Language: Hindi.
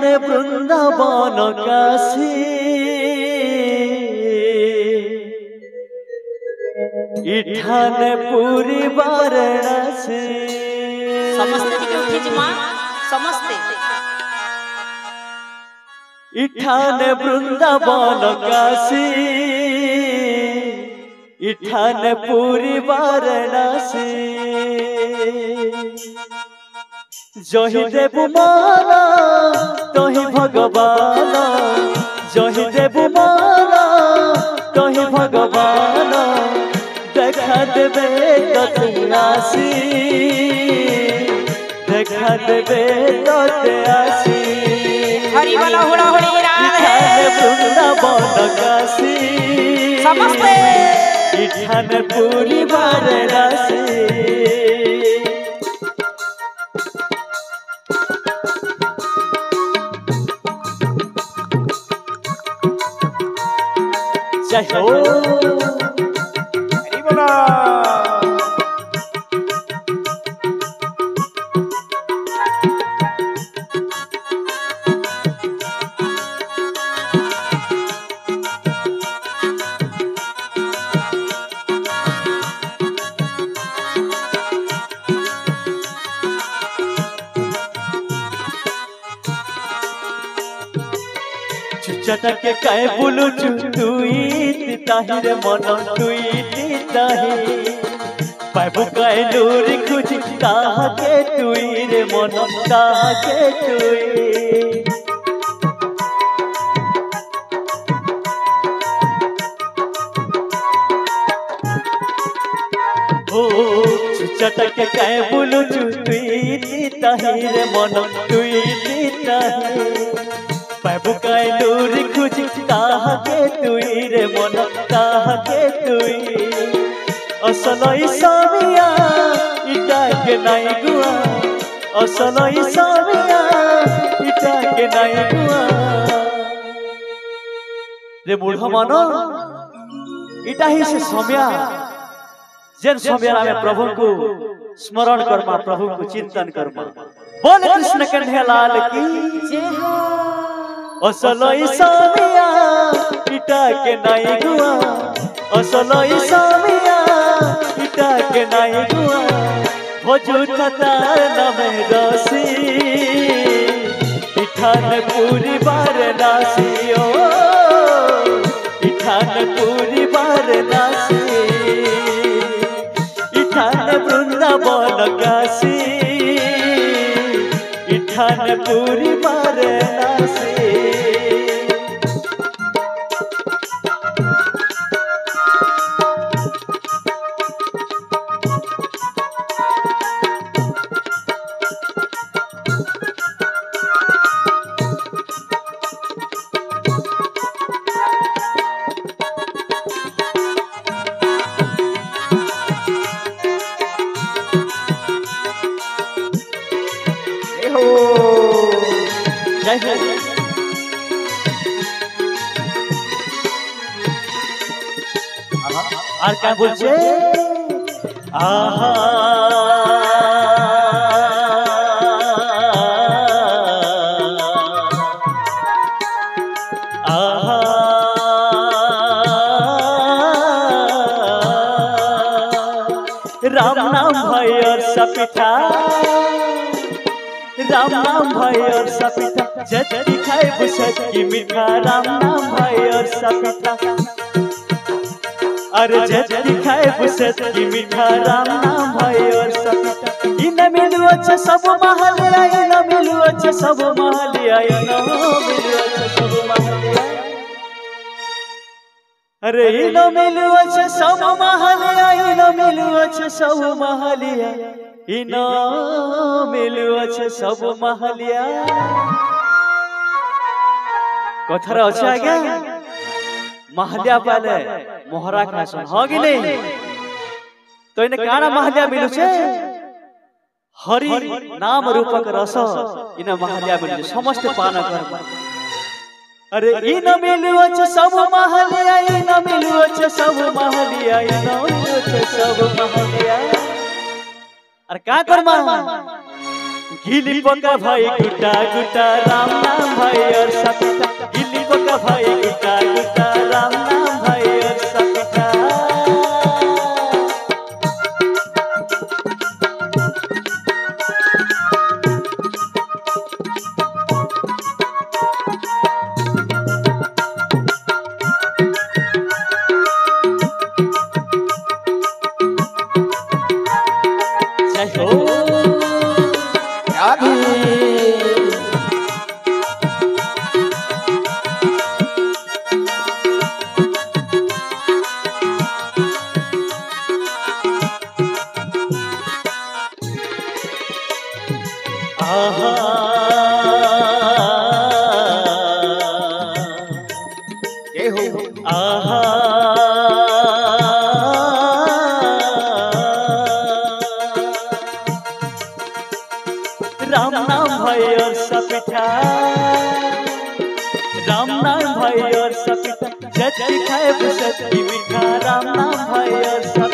इठाने वृंदावन काशी इठाने पूरी वाराणसी समस्ते टिके उठिछि मां समस्ते इठाने वृंदावन काशी इठाने पूरी वाराणसी जहि देव माला तहि भगवान जहि देव माला तहि भगवान देखा देवे तते आसी देखा देवे तते आसी हरि बोला हुड़ा हुड़ी राधे वृंदावन काशी समस्ते इठाने पूरी वाराणसी जय हो हरि बोला चटके काय बोलू चुई ताहिर मन टुई ताहि पाबु काय लूरी खुज ताहा के टुई रे मन ताहा के टुई ओ चटके काय बोलू चुई ताहिर मन टुई ताहि पाबु काय लूरी खुज ताहा के टुई रे मन ताहा के टुई असलई सामिया इटा के नाई गुआ असलई सामिया इटा के नाई गुआ रे मूढ़ मानो इटा ही से सौम्या जेन सौम्या में प्रभु को स्मरण करमा प्रभु को चिंतन करमा बोल कृष्ण कन्हैया लाल की जय हो असलई सामिया इटा के नाई गुआ असलई सामिया इटा के नाई गुआ भोजू तार नाम रसी इठान पूरी वाराणसी ओ इठान पूरी वाराणसी इठान वृंदावन काशी इठान पूरी वाराणसी और क्या बोलছে आहा आहा राम नाम भाई और सपिता राम नाम भाई और सपिता जज दिखाए बुसत की मीठा राम नाम भाई और सपिता अरे जज दिखाए बुसत की मीठा राम नाम भाई और सपिता इन मिलू अच्छा सब महल आई न मिलू अच्छा सब महल आई न मिलू अच्छा सब महल अरे इन मिलू अच्छा सब महल आई न मिलू अच्छा सब महल इन मिलू अच्छा सब महलिया कथार अच्छे आज्ञा महलिया पाले मोहरा खासन हो कि नहीं तो इन्हें काना महलिया मिलू छे हरि नाम रूपक रस इन्हें महलिया मिलू छे समस्त पान कर अरे इन मिलू अच्छा सब महलिया इन मिलू अच्छा सब महलिया इन मिलू अच्छा सब महलिया अरे क्या करमा गिली पका भाई गुटा गुटा राम नाम भाई और सपिता गिली पका भाई गुटा गुटा राम नाम भाई और सपिता राम नाम भाई और सपिता राम नाम भाई और सपिता जज दिखाए सच की मिठा राम नाम भाई और सपिता